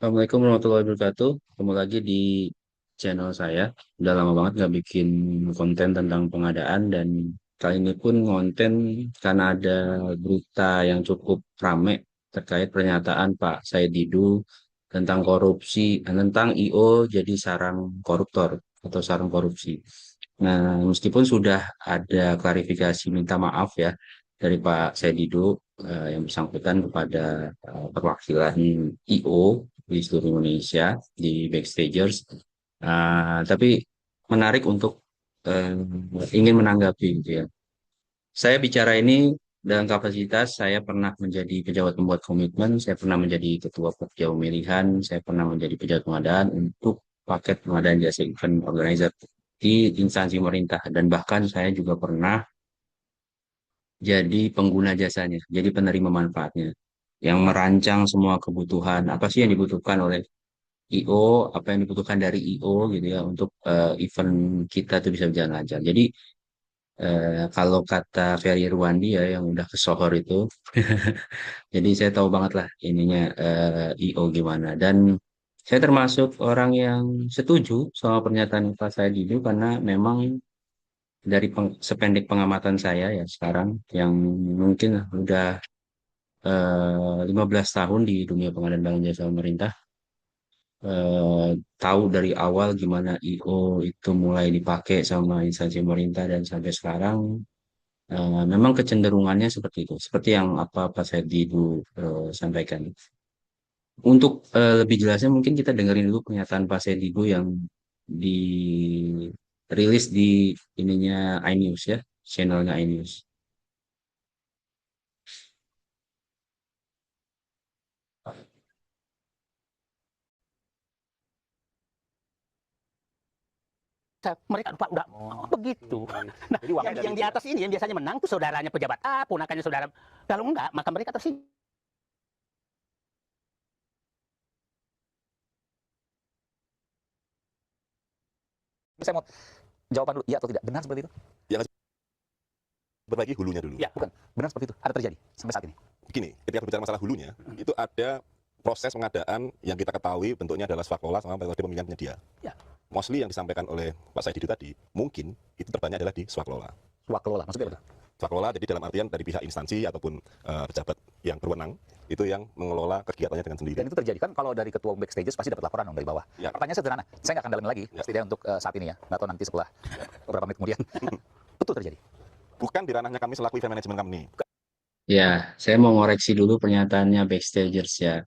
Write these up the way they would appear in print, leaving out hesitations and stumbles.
Assalamualaikum warahmatullahi wabarakatuh. Ketemu lagi di channel saya. Udah lama banget nggak bikin konten tentang pengadaan dan kali ini pun konten karena ada berita yang cukup rame terkait pernyataan Pak Said Didu tentang korupsi, tentang IO jadi sarang koruptor atau sarang korupsi. Nah, meskipun sudah ada klarifikasi minta maaf ya dari Pak Said Didu yang bersangkutan kepada perwakilan IO di seluruh Indonesia di Backstagers. Tapi menarik untuk eh, ingin menanggapi gitu ya. Saya bicara ini dalam kapasitas saya pernah menjadi pejabat pembuat komitmen, saya pernah menjadi ketua pokja pemilihan, saya pernah menjadi pejabat pengadaan untuk paket pengadaan jasa event organizer di instansi pemerintah dan bahkan saya juga pernah jadi pengguna jasanya, jadi penerima manfaatnya yang merancang semua kebutuhan apa sih yang dibutuhkan oleh IO, apa yang dibutuhkan dari IO gitu ya untuk event kita tuh bisa berjalan lancar. Jadi kalau kata Ferry Irwandi ya yang udah ke Sohor itu, jadi saya tahu banget lah ininya IO gimana. Dan saya termasuk orang yang setuju sama pernyataan Pak Said itu karena memang dari sependek pengamatan saya ya sekarang yang mungkin udah 15 tahun di dunia pengadaan barang jasa pemerintah tahu dari awal gimana IO itu mulai dipakai sama instansi pemerintah dan sampai sekarang memang kecenderungannya seperti itu, seperti yang apa saya dulu sampaikan. Untuk lebih jelasnya mungkin kita dengerin dulu pernyataan Pak Sedigo yang dirilis di ininya iNews ya, channelnya iNews. Mereka lupa udah begitu. Nah, Jadi uangnya yang dari di itu ya? atas ini yang biasanya menang tuh saudaranya pejabat A, ponakannya saudara. Kalau enggak, maka mereka tersinggung. Saya mau jawaban dulu, iya atau tidak? Benar seperti itu? Yang harus berbagi hulunya dulu. Ya, bukan. Benar seperti itu. Ada terjadi sampai saat ini. Begini, ketika berbicara masalah hulunya, itu ada proses pengadaan yang kita ketahui bentuknya adalah swakelola sama metode pemilihan penyedia. Ya, Mostly yang disampaikan oleh Pak Said itu tadi, mungkin itu terbanyak adalah di swakelola. swakelola. Maksudnya apa? Swakelola jadi dalam artian dari pihak instansi ataupun pejabat yang berwenang, itu yang mengelola kegiatannya dengan sendiri. Dan itu terjadi kan kalau dari ketua backstages pasti dapat laporan dong dari bawah. Ya. Pertanyaan sederhana, saya nggak akan dalami lagi, Ya. setidaknya untuk saat ini ya. Nggak tahu nanti setelah beberapa menit kemudian. Betul terjadi. Bukan di ranahnya kami selaku event management company. Ya, saya mau ngoreksi dulu pernyataannya Backstagers ya.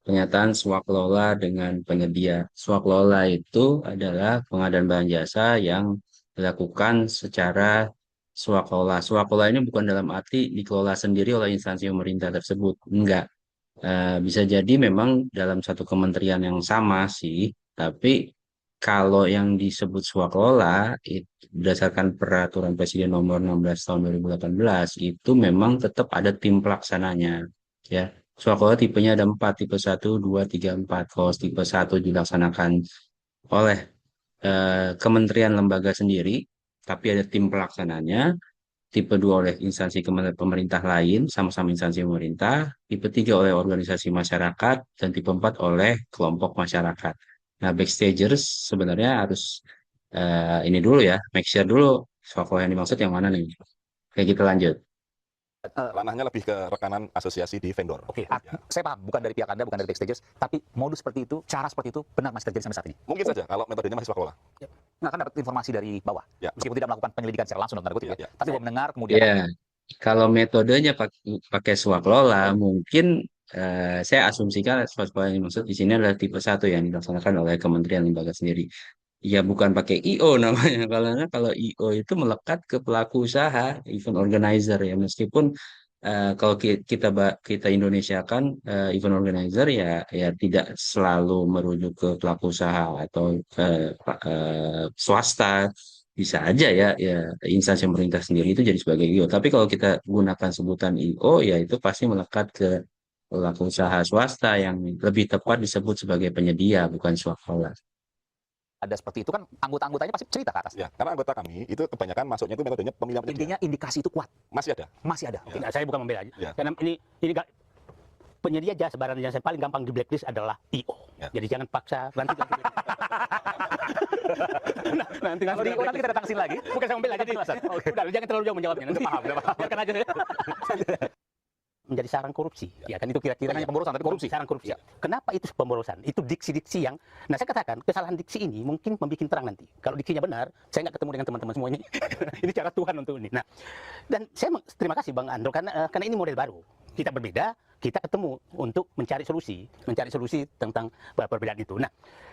Pernyataan swakelola dengan penyedia. Swakelola itu adalah pengadaan barang jasa yang dilakukan secara swakelola. Swakelola ini bukan dalam arti dikelola sendiri oleh instansi pemerintah tersebut. Enggak. Bisa jadi memang dalam satu kementerian yang sama sih, tapi kalau yang disebut swakelola itu berdasarkan peraturan Presiden nomor 16 tahun 2018 itu memang tetap ada tim pelaksananya ya. Swakelola tipenya ada empat, tipe satu, 2, 3, 4. Kalau tipe satu dilaksanakan oleh kementerian lembaga sendiri, tapi ada tim pelaksananya. Tipe 2 oleh instansi pemerintah lain, sama-sama instansi pemerintah. Tipe 3 oleh organisasi masyarakat. Dan tipe 4 oleh kelompok masyarakat. Nah, backstagers sebenarnya harus ini dulu ya, make sure dulu soal yang dimaksud yang mana nih. Kayak gitu lanjut. Ranahnya lebih ke rekanan asosiasi di vendor. Oke, Ya. saya paham. Bukan dari pihak Anda, bukan dari backstages. Tapi modus seperti itu, cara seperti itu, benar masih terjadi sampai saat ini. Mungkin saja kalau metodenya masih swakelola. Nggak kan dapat informasi dari bawah. Ya. Meskipun tidak melakukan penyelidikan secara langsung dalam tanda kutip Ya, ya. ya. Tapi bahwa mendengar kemudian Ya, kalau metodenya pakai swaklola, mungkin saya asumsikan swaklola yang dimaksud di sini adalah tipe satu yang dilaksanakan oleh Kementerian Lembaga sendiri. Ya bukan pakai IO namanya, kalau IO itu melekat ke pelaku usaha, event organizer ya. Meskipun kalau kita Indonesia kan event organizer ya ya tidak selalu merujuk ke pelaku usaha atau swasta, bisa aja ya ya instansi pemerintah sendiri itu jadi sebagai IO. Tapi kalau kita gunakan sebutan IO ya itu pasti melekat ke pelaku usaha swasta yang lebih tepat disebut sebagai penyedia bukan swasta. ada seperti itu kan anggota-anggotanya pasti cerita ke atas. Ya, karena anggota kami itu kebanyakan masuknya itu metodenya pemilihan penyedia. Intinya indikasi itu kuat, Masih ada. masih ada. Ya. Tidak, saya bukan membela. Ya. Karena ini penyedia jasa barang yang paling gampang di blacklist adalah IO. Ya. Jadi jangan paksa nanti. nanti Kalau di nanti kita datang sini lagi. bukan saya membela, jadi udah jangan terlalu jauh menjawabnya. Nanti Udah paham. biarkan aja. Menjadi sarang korupsi. Ya kan itu kira-kira Hanya pemborosan tapi korupsi. sarang korupsi. Ya. Kenapa itu pemborosan? Itu diksi-diksi yang, nah saya katakan kesalahan diksi ini mungkin membuat terang nanti. Kalau diksinya benar, saya nggak ketemu dengan teman-teman semua ini. Ini cara Tuhan untuk ini. Nah, dan saya terima kasih Bang Andro karena ini model baru. Kita berbeda, kita ketemu untuk mencari solusi tentang perbedaan itu. Nah,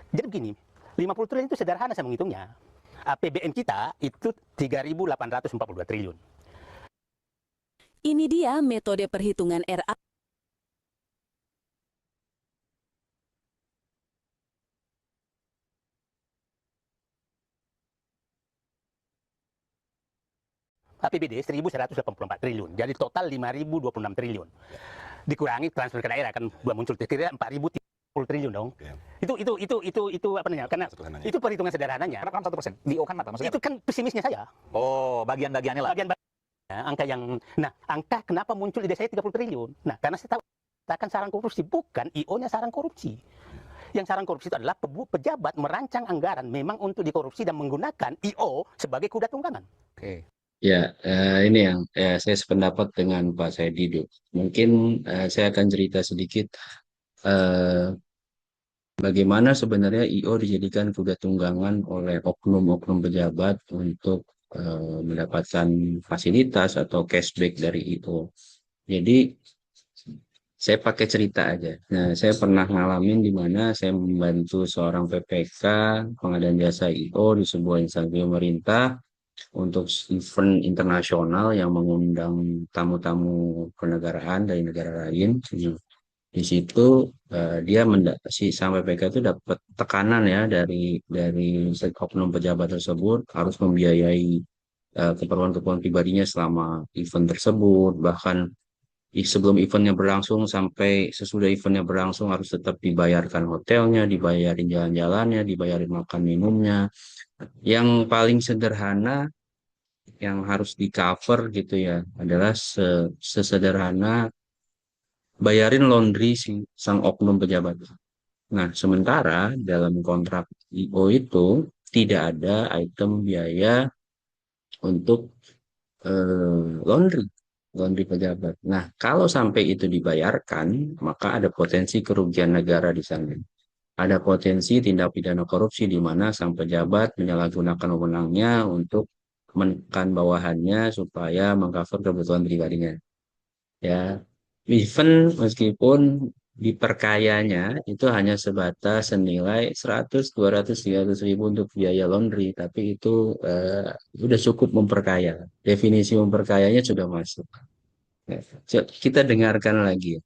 jadi begini, 50 triliun itu sederhana saya menghitungnya. APBN kita itu 3.842 triliun. Ini dia metode perhitungan RA. APBD 1.184 triliun, jadi total 5.026 triliun. Dikurangi transfer ke daerah kan muncul kira 4.030 triliun dong. Ya. Itu apa namanya? Karena Sederhananya. itu perhitungan sederhananya. Kenapa 1%? Di O kan mata maksudnya. Itu kan pesimisnya saya. Oh, bagian-bagiannya lah. Bagian angka kenapa muncul ide saya 30 triliun? Nah, karena saya tahu katakan sarang korupsi, bukan IO-nya sarang korupsi. Yang sarang korupsi itu adalah pejabat merancang anggaran memang untuk dikorupsi dan menggunakan IO sebagai kuda tunggangan. Oke. Ya, ini yang saya sependapat dengan Pak Saidi. Mungkin saya akan cerita sedikit eh, bagaimana sebenarnya IO dijadikan kuda tunggangan oleh oknum-oknum pejabat untuk mendapatkan fasilitas atau cashback dari IO. Jadi saya pakai cerita aja. Nah, saya pernah ngalamin di mana saya membantu seorang PPK pengadaan jasa IO di sebuah instansi pemerintah untuk event internasional yang mengundang tamu-tamu kenegaraan dari negara lain. Di situ si sang PPK itu dapat tekanan ya dari oknum pejabat tersebut harus membiayai keperluan-keperluan pribadinya selama event tersebut, bahkan sebelum eventnya berlangsung sampai sesudah eventnya berlangsung harus tetap dibayarkan hotelnya, dibayarin jalan-jalannya, dibayarin makan minumnya. Yang paling sederhana yang harus di cover gitu ya adalah sesederhana bayarin laundry sang oknum pejabat. Nah, sementara dalam kontrak IO itu tidak ada item biaya untuk laundry pejabat. Nah, kalau sampai itu dibayarkan, maka ada potensi kerugian negara di sana. Ada potensi tindak pidana korupsi di mana sang pejabat menyalahgunakan wewenangnya untuk menekan bawahannya supaya mengcover kebutuhan pribadinya. Ya, even meskipun diperkayanya itu hanya sebatas senilai 100, 200, 300 ribu untuk biaya laundry, tapi itu sudah cukup memperkaya. Definisi memperkayanya sudah masuk. Ya, kita dengarkan lagi.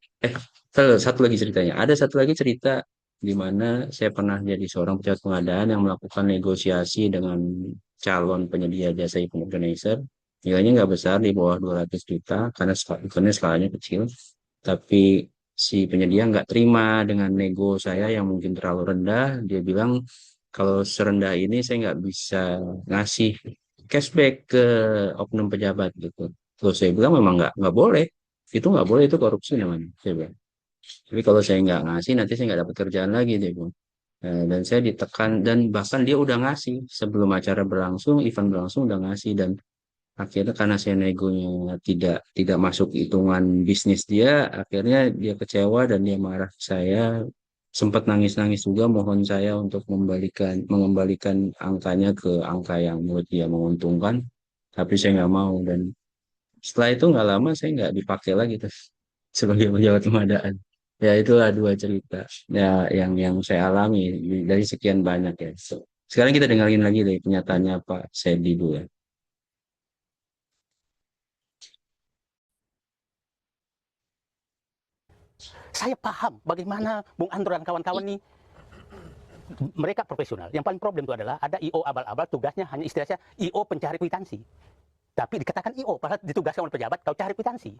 Satu lagi ceritanya. Ada satu lagi cerita di mana saya pernah jadi seorang pejabat pengadaan yang melakukan negosiasi dengan calon penyedia jasa event organizer. Nilainya nggak besar, di bawah 200 juta, karena eventnya skalanya kecil. Tapi si penyedia nggak terima dengan nego saya yang mungkin terlalu rendah. Dia bilang, kalau serendah ini saya nggak bisa ngasih cashback ke oknum pejabat gitu. Terus saya bilang memang nggak boleh. Itu nggak boleh, itu korupsi namanya. Saya bilang. Tapi kalau saya nggak ngasih, nanti saya nggak dapat kerjaan lagi, dia bilang. Dan saya ditekan, dan bahkan dia udah ngasih sebelum acara berlangsung, event berlangsung udah ngasih, dan akhirnya karena saya negonya tidak masuk hitungan bisnis dia, akhirnya dia kecewa dan dia marah ke saya, sempat nangis-nangis juga mohon saya untuk mengembalikan angkanya ke angka yang menurut dia menguntungkan, tapi saya nggak mau, dan setelah itu nggak lama saya nggak dipakai lagi terus sebagai pejabat pengadaan. Ya itulah dua cerita ya yang saya alami dari sekian banyak ya. Sekarang kita dengerin lagi dari pernyataannya Pak Sedi dulu ya. Saya paham bagaimana Bung Andro dan kawan-kawan ini, mereka profesional. Yang paling problem itu adalah ada IO abal-abal, tugasnya hanya istilahnya IO pencari kwitansi. Tapi dikatakan IO, padahal ditugaskan oleh pejabat, kau cari kwitansi.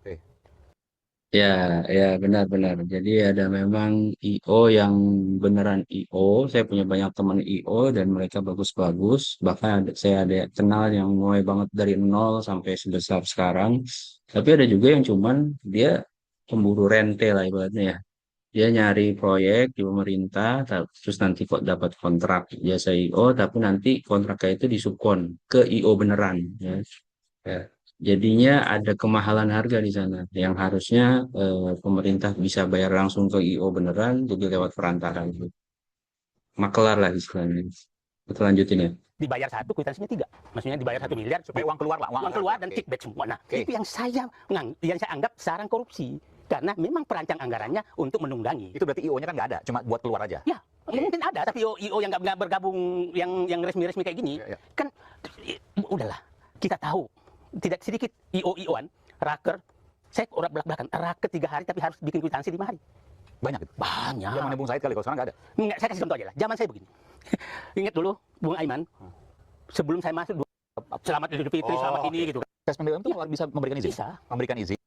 Ya, benar-benar. Jadi ada memang IO yang beneran IO. Saya punya banyak teman IO dan mereka bagus-bagus. Bahkan saya ada kenal yang mulai banget dari nol sampai sebesar sekarang. Tapi ada juga yang cuman dia pemburu rente lah ibaratnya ya. Dia nyari proyek di pemerintah, terus nanti kok dapat kontrak jasa IO, tapi nanti kontraknya itu disubkon ke IO beneran. Ya. Ya. Jadinya ada kemahalan harga di sana, yang harusnya pemerintah bisa bayar langsung ke IO beneran, jadi lewat perantara gitu. Makelar lah istilahnya. Kita lanjutin ya. Dibayar satu, kwitansinya tiga. Maksudnya dibayar 1 miliar Supaya uang keluar lah. uang keluar dan Oke. kickback semua. Nah, Oke. itu yang saya anggap sarang korupsi. Karena memang perancang anggarannya untuk menunggangi. Itu berarti IO-nya kan nggak ada, cuma buat keluar aja. Ya, mungkin ada, tapi IO yang nggak bergabung, yang resmi-resmi kayak gini, Ya, ya. kan udahlah. Kita tahu, tidak sedikit IO-IOan, raker, saya orang belak-belakan, raker 3 hari tapi harus bikin kwitansi 5 hari. Banyak itu. Banyak. Zaman Bung Said kali, kalau sekarang nggak ada. Enggak, saya kasih contoh aja lah. Zaman saya begini. Ingat dulu, Bung Aiman, sebelum saya masuk, selamat Idul Fitri, selamat Oh, ini gitu. Ses BUMN itu bisa memberikan izin? Bisa. Memberikan izin.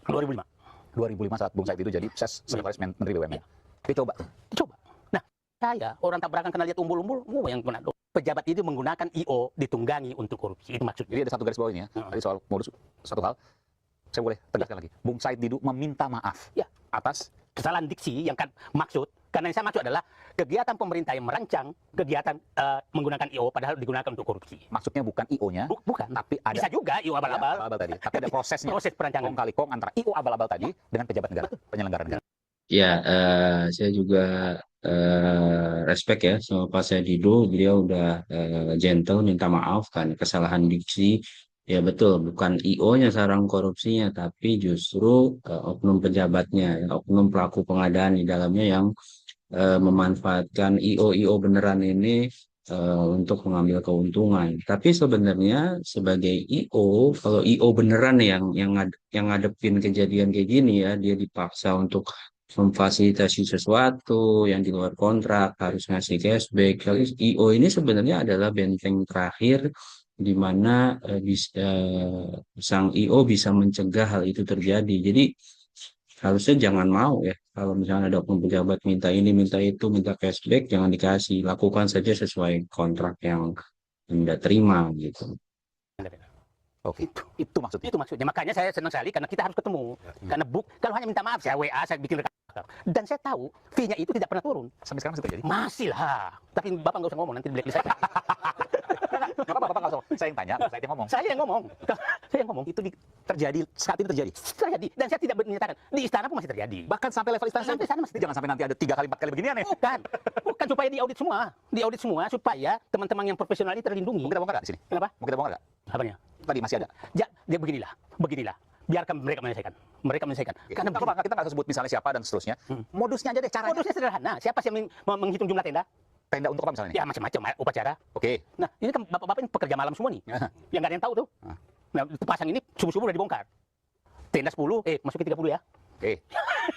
2005. 2005 saat Bung Said itu jadi sekretaris Menteri BUMN. Dicoba. Coba. Nah, saya orang tabrakan kena lihat umbul-umbul, yang kena. Pejabat itu menggunakan IO ditunggangi untuk korupsi. Itu maksudnya. Jadi ada satu garis bawah ini ya. Tadi soal modus, satu hal. Saya boleh tegaskan lagi. Bung Said Didu meminta maaf Ya. atas Kesalahan diksi yang kan maksud, karena yang saya maksud adalah kegiatan pemerintah yang merancang kegiatan menggunakan IO padahal digunakan untuk korupsi. maksudnya bukan IO-nya, Bukan. tapi ada Bisa juga IO abal-abal. abal-abal tadi. Tapi ada prosesnya. Proses perancangan. Kong kali kong antara IO abal-abal tadi dengan pejabat negara, penyelenggara negara. Ya, saya juga respect ya sama Pak Sedido. Beliau udah gentle, minta maaf kan kesalahan diksi. Ya betul, bukan IO-nya sarang korupsinya, tapi justru oknum pejabatnya, oknum pelaku pengadaan di dalamnya yang memanfaatkan IO-IO beneran ini untuk mengambil keuntungan. Tapi sebenarnya sebagai IO, kalau IO beneran yang ngadepin kejadian kayak gini ya, dia dipaksa untuk memfasilitasi sesuatu yang di luar kontrak, harus ngasih cashback. Kalau IO ini sebenarnya adalah benteng terakhir di mana sang IO bisa mencegah hal itu terjadi. Jadi harusnya jangan mau ya kalau misalnya ada oknum pejabat minta ini, minta itu, minta cashback, jangan dikasih. Lakukan saja sesuai kontrak yang Anda terima gitu. Oke. Itu maksudnya. Itu maksudnya. Makanya saya senang sekali karena kita harus ketemu. Karena kalau hanya minta maaf, saya WA, saya bikin rekam. Dan saya tahu fee-nya itu tidak pernah turun. Sampai sekarang masih terjadi. Masih lah. Tapi Bapak nggak usah ngomong, nanti blacklist saya. Nggak apa-apa, Bapak nggak usah. Saya yang tanya, saya yang ngomong. Saya yang ngomong. Saya yang ngomong. Itu terjadi, saat ini terjadi. Terjadi. Dan saya tidak menyatakan. Di istana pun masih terjadi. Bahkan sampai level istana. Sampai sana masih terjadi. Jangan sampai nanti ada 3 kali 4 kali beginian ya. Bukan supaya diaudit semua. Diaudit semua supaya teman-teman yang profesional ini terlindungi. Mau kita bongkar nggak di sini? Kenapa? Mau kita bongkar nggak? Apanya? Tadi masih ada. Dia beginilah. Biarkan mereka menyelesaikan. Mereka menyelesaikan. Karena Karena kita nggak sebut misalnya siapa dan seterusnya. Modusnya aja deh, caranya. modusnya sederhana. Siapa sih yang menghitung jumlah tenda? Tenda untuk apa misalnya? Ya macam-macam upacara. Oke. Nah, ini kan bapak-bapak ini pekerja malam semua nih. Yang nggak ada yang tahu tuh. Nah, pasang ini subuh-subuh udah dibongkar. Tenda 10, masukin 30 ya. Oke.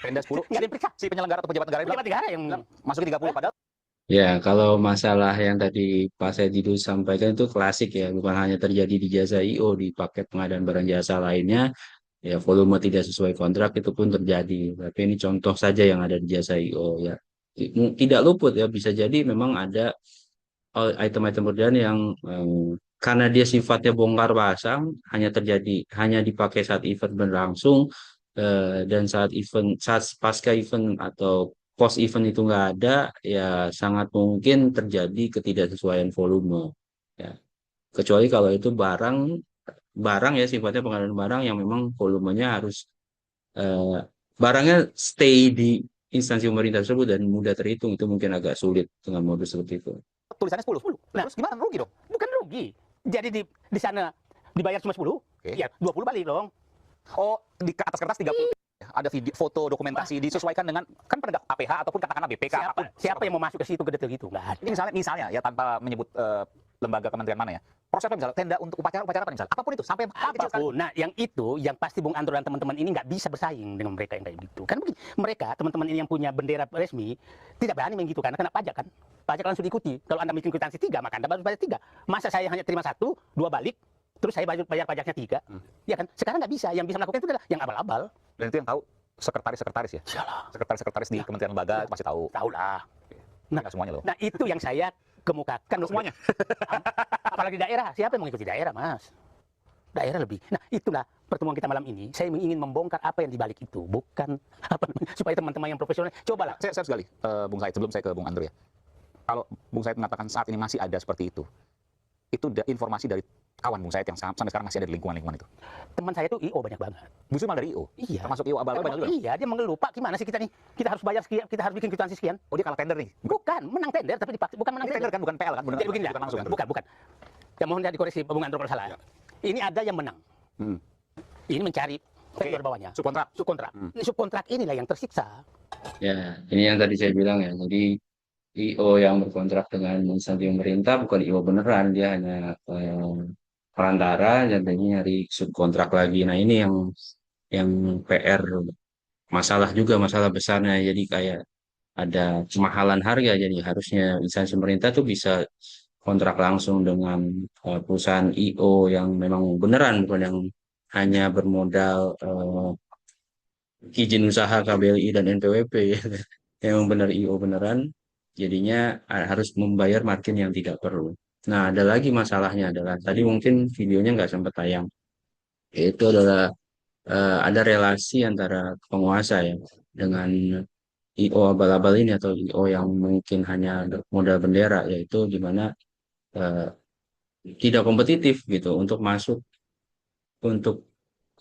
Tenda 10. Nggak ada yang periksa. Si penyelenggara atau pejabat negara itu Pejabat negara yang masukin 30 padahal Ya, kalau masalah yang tadi Pak Sedido sampaikan itu klasik ya, bukan hanya terjadi di jasa IO, di paket pengadaan barang jasa lainnya, ya volume tidak sesuai kontrak itu pun terjadi. Tapi ini contoh saja yang ada di jasa IO ya. Tidak luput ya, bisa jadi memang ada item-item kerjaan yang karena dia sifatnya bongkar pasang, hanya dipakai saat event berlangsung, dan saat pasca event atau post event itu nggak ada, ya sangat mungkin terjadi ketidaksesuaian volume. Ya. Kecuali kalau itu barang ya, sifatnya pengadaan barang yang memang volumenya harus barangnya stay di instansi pemerintah tersebut dan mudah terhitung, itu mungkin agak sulit dengan modus seperti itu. tulisannya 10. Nah. Terus gimana? Rugi dong. bukan rugi. Jadi di sana dibayar cuma 10, ya 20 balik dong. Oh, di atas kertas 30. Ada video, foto, dokumentasi disesuaikan dengan kan penegak APH ataupun katakanlah BPK. Siapa yang mau masuk ke situ ke detail gitu? Nggak ada. Ini misalnya ya tanpa menyebut lembaga kementerian mana ya. Prosesnya misalnya tenda untuk upacara apa misalnya. Apapun itu sampai hal kecil sekali. Apapun. Nah, yang pasti Bung Andro dan teman-teman ini nggak bisa bersaing dengan mereka yang kayak gitu. Kan begini, mereka teman-teman ini yang punya bendera resmi tidak berani begitu karena kena pajak kan. Pajak langsung diikuti. Kalau Anda bikin kwitansi 3, maka Anda baru bayar 3. Masa saya hanya terima 1, 2 balik, terus saya bayar pajaknya 3. Ya kan? Sekarang nggak bisa. Yang bisa melakukan itu adalah yang abal-abal. Dan itu yang tahu sekretaris-sekretaris ya. Iyalah. Sekretaris-sekretaris di kementerian lembaga pasti tahu. Tahu lah. Nah, semuanya loh. Nah, itu yang saya kemukakan. Semuanya. Apalagi daerah. Siapa yang mengikuti daerah, Mas? daerah lebih. Nah, itulah pertemuan kita malam ini. Saya ingin membongkar apa yang dibalik itu, bukan apa namanya, supaya teman-teman yang profesional cobalah. Saya sekali, Bung Said, sebelum saya ke Bung Andro ya. Kalau Bung Said mengatakan saat ini masih ada seperti itu informasi dari kawan Bung Said yang sampai sekarang masih ada di lingkungan-lingkungan itu. Teman saya itu IO banyak banget. Justru malah dari IO. Iya. Termasuk IO abal-abal banyak juga. Iya, dia mengeluh, Pak, gimana sih kita nih? Kita harus bayar sekian, kita harus bikin kwitansi sekian. Oh, dia kalah tender nih. Bukan, menang tender tapi dipaksa, bukan menang Ini tender kan, bukan PL kan? Jadi begini, bukan langsung kan? bukan. Ya mohon dikoreksi Bung Andro kalau salah. Ini ada yang menang. Ini mencari vendor bawahnya. Subkontrak. Ini subkontrak inilah yang tersiksa. Ya, ini yang tadi saya bilang ya. Jadi IO yang berkontrak dengan instansi pemerintah bukan IO beneran, dia hanya perantara dan ini nyari subkontrak lagi. Nah, ini yang PR, masalah besarnya. Jadi kayak ada kemahalan harga. Jadi harusnya instansi pemerintah tuh bisa kontrak langsung dengan perusahaan IO yang memang beneran, bukan yang hanya bermodal izin usaha KBLI dan NPWP ya. Yang benar IO beneran, jadinya harus membayar margin yang tidak perlu. Nah, ada lagi masalahnya adalah tadi mungkin videonya nggak sempat tayang, yaitu adalah ada relasi antara penguasa ya dengan IO abal-abal ini atau IO yang mungkin hanya modal bendera, yaitu di mana eh, tidak kompetitif gitu untuk masuk, untuk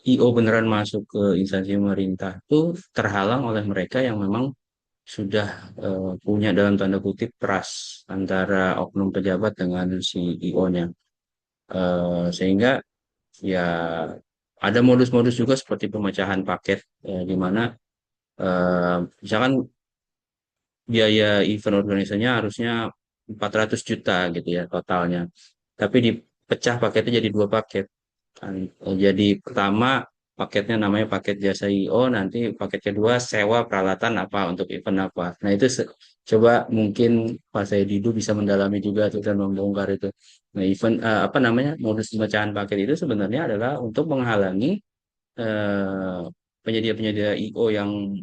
IO beneran masuk ke instansi pemerintah itu terhalang oleh mereka yang memang sudah punya dalam tanda kutip trust antara oknum pejabat dengan si IO-nya. Sehingga ya ada modus-modus juga seperti pemecahan paket di mana misalkan biaya event organisasinya harusnya 400 juta gitu ya totalnya. Tapi dipecah paketnya jadi dua paket. Kan. Jadi pertama paketnya namanya paket jasa IO, nanti paket kedua sewa peralatan apa untuk event apa. Nah itu coba mungkin Pak Saididu bisa mendalami juga tuh dan membongkar itu. Nah event apa namanya modus pemecahan paket itu sebenarnya adalah untuk menghalangi eh, penyedia-penyedia IO yang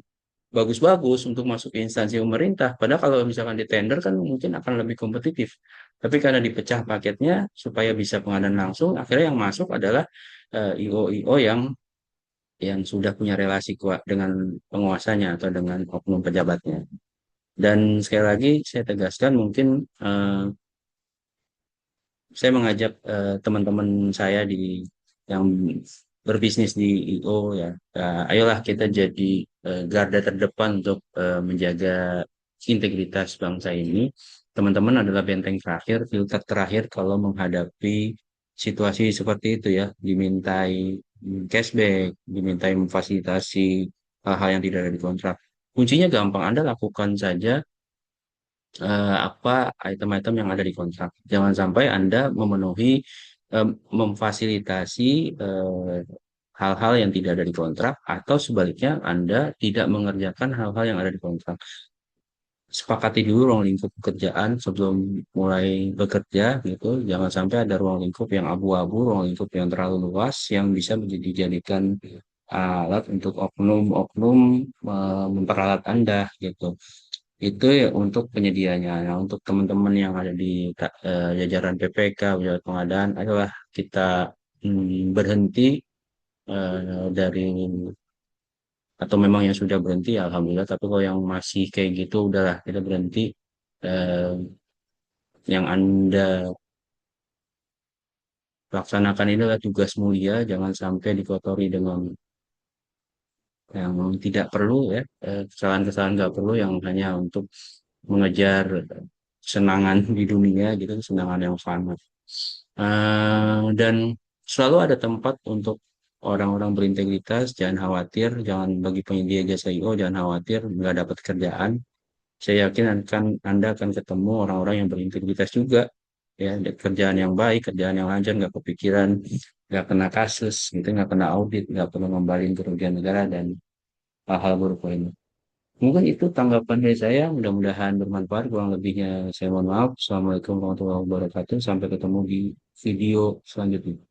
bagus-bagus untuk masuk ke instansi pemerintah. Padahal kalau misalkan di tender kan mungkin akan lebih kompetitif. Tapi karena dipecah paketnya supaya bisa pengadaan langsung, akhirnya yang masuk adalah IO-IO yang sudah punya relasi kuat dengan penguasanya atau dengan oknum pejabatnya. Dan sekali lagi saya tegaskan mungkin saya mengajak teman-teman saya yang berbisnis di IO ya, ayolah kita jadi garda terdepan untuk menjaga integritas bangsa ini. Teman-teman adalah benteng terakhir, filter terakhir kalau menghadapi situasi seperti itu ya, dimintai cashback, dimintai memfasilitasi hal-hal yang tidak ada di kontrak. Kuncinya gampang, Anda lakukan saja apa item-item yang ada di kontrak. Jangan sampai Anda memenuhi, memfasilitasi hal-hal yang tidak ada di kontrak, atau sebaliknya Anda tidak mengerjakan hal-hal yang ada di kontrak. Sepakati dulu ruang lingkup pekerjaan sebelum mulai bekerja gitu. Jangan sampai ada ruang lingkup yang abu-abu, ruang lingkup yang terlalu luas yang bisa dijadikan alat untuk oknum-oknum memperalat Anda gitu. Itu ya untuk penyedianya. Nah, untuk teman-teman yang ada di jajaran PPK, pejabat pengadaan, ayolah kita berhenti dari, atau memang yang sudah berhenti ya alhamdulillah, tapi kalau yang masih kayak gitu udahlah kita berhenti. Eh, yang Anda laksanakan ini adalah tugas mulia, jangan sampai dikotori dengan yang tidak perlu ya, kesalahan-kesalahan nggak perlu yang hanya untuk mengejar kesenangan di dunia gitu, kesenangan yang fana. Dan selalu ada tempat untuk orang-orang berintegritas, jangan khawatir, jangan bagi penyedia jasa IO, jangan khawatir nggak dapat kerjaan. Saya yakin Anda akan ketemu orang-orang yang berintegritas juga, ya, kerjaan yang baik, kerjaan yang lancar, nggak kepikiran, nggak kena kasus, gitu, nggak kena audit, nggak perlu ngembalin kerugian negara dan hal-hal buruk lainnya. Mungkin itu tanggapan dari saya, mudah-mudahan bermanfaat. Kurang lebihnya saya mohon maaf. Assalamualaikum warahmatullahi wabarakatuh. Sampai ketemu di video selanjutnya.